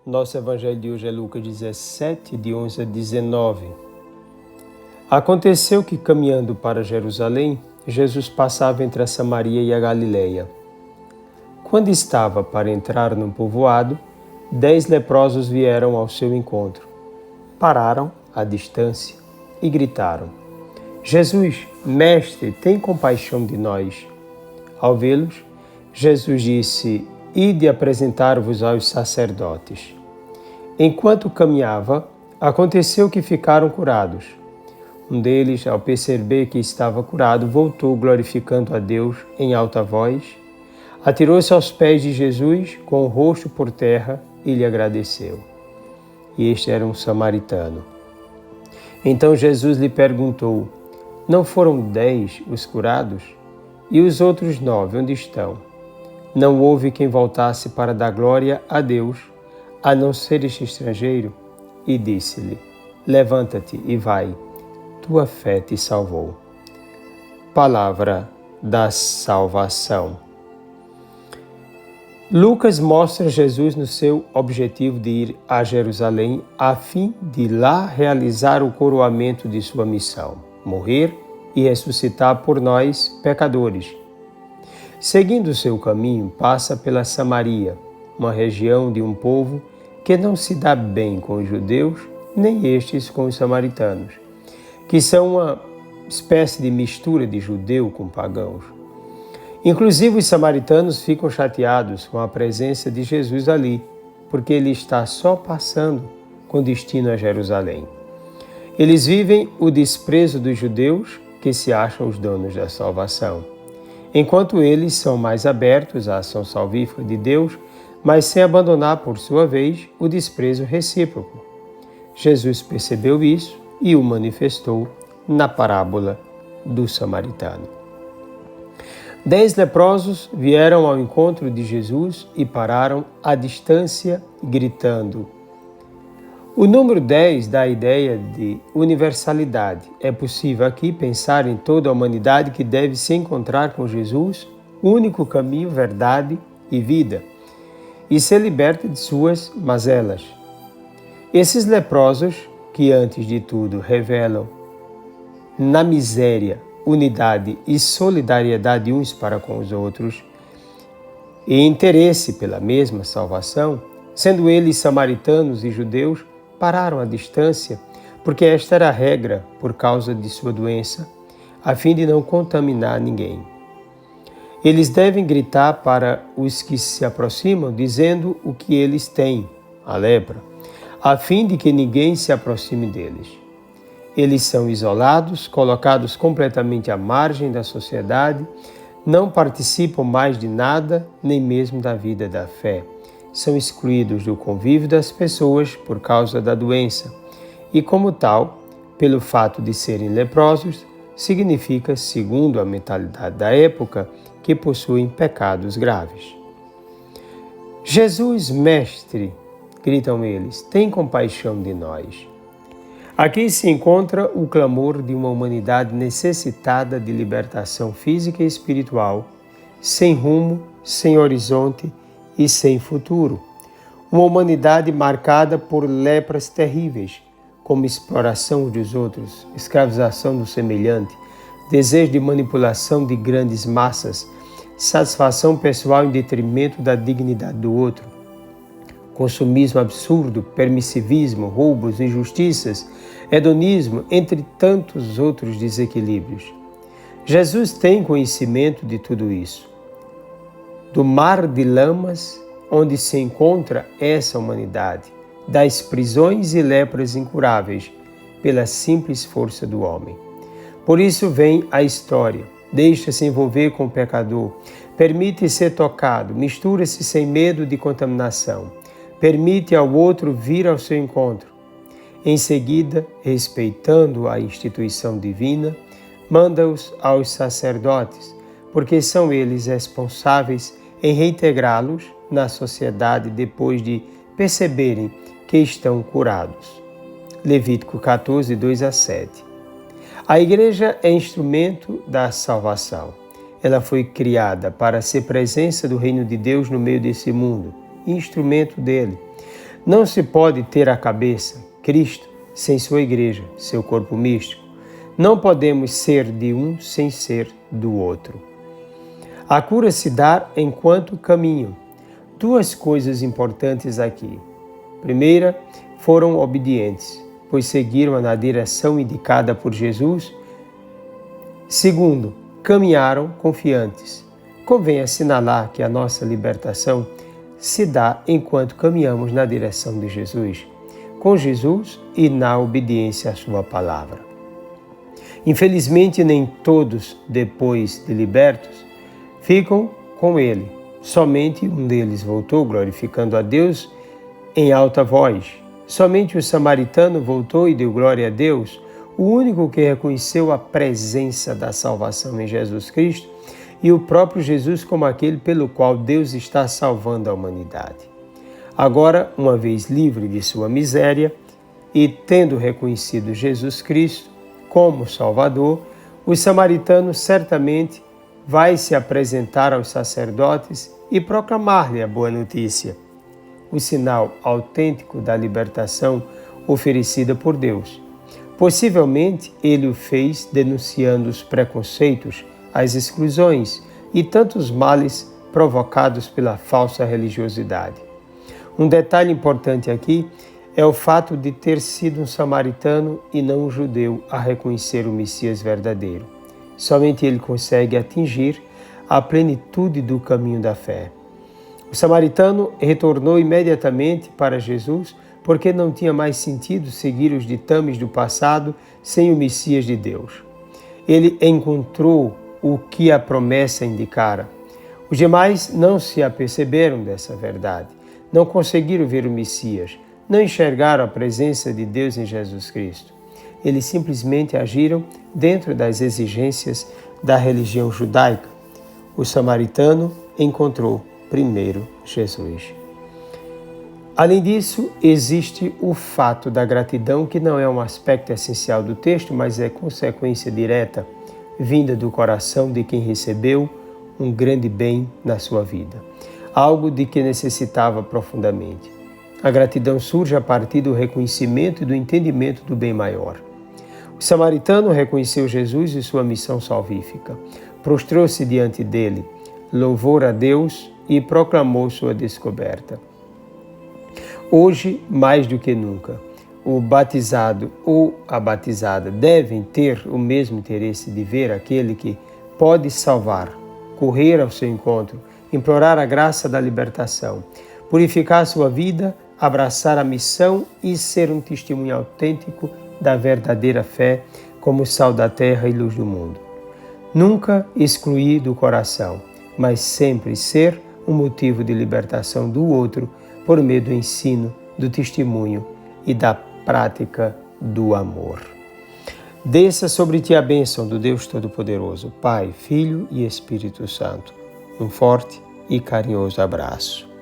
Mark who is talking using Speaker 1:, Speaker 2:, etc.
Speaker 1: Nosso evangelho de hoje é Lucas 17, de 11 a 19. Aconteceu que, caminhando para Jerusalém, Jesus passava entre a Samaria e a Galileia. Quando estava para entrar num povoado, 10 leprosos vieram ao seu encontro. Pararam à distância e gritaram: Jesus, mestre, tem compaixão de nós. Ao vê-los, Jesus disse: Ide apresentar-vos aos sacerdotes. Enquanto caminhava, aconteceu que ficaram curados. Um deles, ao perceber que estava curado, voltou glorificando a Deus em alta voz, atirou-se aos pés de Jesus com o rosto por terra e lhe agradeceu. E este era um samaritano. Então Jesus lhe perguntou: Não foram 10 os curados? E os outros 9, onde estão? Não houve quem voltasse para dar glória a Deus, a não ser este estrangeiro? E disse-lhe: Levanta-te e vai, tua fé te salvou. Palavra da salvação. Lucas mostra Jesus no seu objetivo de ir a Jerusalém a fim de lá realizar o coroamento de sua missão, morrer e ressuscitar por nós, pecadores. Seguindo seu caminho, passa pela Samaria, uma região de um povo que não se dá bem com os judeus, nem estes com os samaritanos, que são uma espécie de mistura de judeu com pagãos. Inclusive, os samaritanos ficam chateados com a presença de Jesus ali, porque ele está só passando com destino a Jerusalém. Eles vivem o desprezo dos judeus, que se acham os donos da salvação, enquanto eles são mais abertos à ação salvífica de Deus, mas sem abandonar, por sua vez, o desprezo recíproco. Jesus percebeu isso e o manifestou na parábola do samaritano. 10 leprosos vieram ao encontro de Jesus e pararam à distância, gritando. O número 10 dá a ideia de universalidade. É possível aqui pensar em toda a humanidade que deve se encontrar com Jesus, único caminho, verdade e vida, e ser liberta de suas mazelas. Esses leprosos, que antes de tudo revelam na miséria, unidade e solidariedade uns para com os outros, e interesse pela mesma salvação, sendo eles samaritanos e judeus, pararam à distância, porque esta era a regra por causa de sua doença, a fim de não contaminar ninguém. Eles devem gritar para os que se aproximam, dizendo o que eles têm, a lepra, a fim de que ninguém se aproxime deles. Eles são isolados, colocados completamente à margem da sociedade, não participam mais de nada, nem mesmo da vida da fé. São excluídos do convívio das pessoas por causa da doença e, como tal, pelo fato de serem leprosos, significa, segundo a mentalidade da época, que possuem pecados graves. Jesus, mestre, gritam eles, tem compaixão de nós. Aqui se encontra o clamor de uma humanidade necessitada de libertação física e espiritual, sem rumo, sem horizonte e sem futuro. Uma humanidade marcada por lepras terríveis, como exploração dos outros, escravização do semelhante, desejo de manipulação de grandes massas, satisfação pessoal em detrimento da dignidade do outro, consumismo absurdo, permissivismo, roubos, injustiças, hedonismo, entre tantos outros desequilíbrios. Jesus tem conhecimento de tudo isso. Do mar de lamas onde se encontra essa humanidade, das prisões e lepras incuráveis pela simples força do homem. Por isso vem a história, deixa-se envolver com o pecador, permite ser tocado, mistura-se sem medo de contaminação, permite ao outro vir ao seu encontro. Em seguida, respeitando a instituição divina, manda-os aos sacerdotes, porque são eles responsáveis em reintegrá-los na sociedade depois de perceberem que estão curados. Levítico 14, 2 a 7. A Igreja é instrumento da salvação. Ela foi criada para ser presença do reino de Deus no meio desse mundo, instrumento dele. Não se pode ter a cabeça, Cristo, sem sua igreja, seu corpo místico. Não podemos ser de um sem ser do outro. A cura se dá enquanto caminham. Duas coisas importantes aqui. Primeira, foram obedientes, pois seguiram na direção indicada por Jesus. Segundo, caminharam confiantes. Convém assinalar que a nossa libertação se dá enquanto caminhamos na direção de Jesus, com Jesus e na obediência à sua palavra. Infelizmente, nem todos, depois de libertos, ficam com ele. Somente um deles voltou, glorificando a Deus em alta voz. Somente o samaritano voltou e deu glória a Deus, o único que reconheceu a presença da salvação em Jesus Cristo e o próprio Jesus como aquele pelo qual Deus está salvando a humanidade. Agora, uma vez livre de sua miséria e tendo reconhecido Jesus Cristo como Salvador, o samaritano certamente vai se apresentar aos sacerdotes e proclamar-lhe a boa notícia, o sinal autêntico da libertação oferecida por Deus. Possivelmente, ele o fez denunciando os preconceitos, as exclusões e tantos males provocados pela falsa religiosidade. Um detalhe importante aqui é o fato de ter sido um samaritano e não um judeu a reconhecer o Messias verdadeiro. Somente ele consegue atingir a plenitude do caminho da fé. O samaritano retornou imediatamente para Jesus porque não tinha mais sentido seguir os ditames do passado sem o Messias de Deus. Ele encontrou o que a promessa indicara. Os demais não se aperceberam dessa verdade, não conseguiram ver o Messias, não enxergaram a presença de Deus em Jesus Cristo. Eles simplesmente agiram dentro das exigências da religião judaica. O samaritano encontrou primeiro Jesus. Além disso, existe o fato da gratidão, que não é um aspecto essencial do texto, mas é consequência direta, vinda do coração de quem recebeu um grande bem na sua vida, algo de que necessitava profundamente. A gratidão surge a partir do reconhecimento e do entendimento do bem maior. O samaritano reconheceu Jesus e sua missão salvífica, prostrou-se diante dele, louvou a Deus e proclamou sua descoberta. Hoje, mais do que nunca, o batizado ou a batizada devem ter o mesmo interesse de ver aquele que pode salvar, correr ao seu encontro, implorar a graça da libertação, purificar sua vida, abraçar a missão e ser um testemunho autêntico da verdadeira fé como sal da terra e luz do mundo. Nunca excluir do coração, mas sempre ser um motivo de libertação do outro por meio do ensino, do testemunho e da prática do amor. Desça sobre ti a bênção do Deus Todo-Poderoso, Pai, Filho e Espírito Santo. Um forte e carinhoso abraço.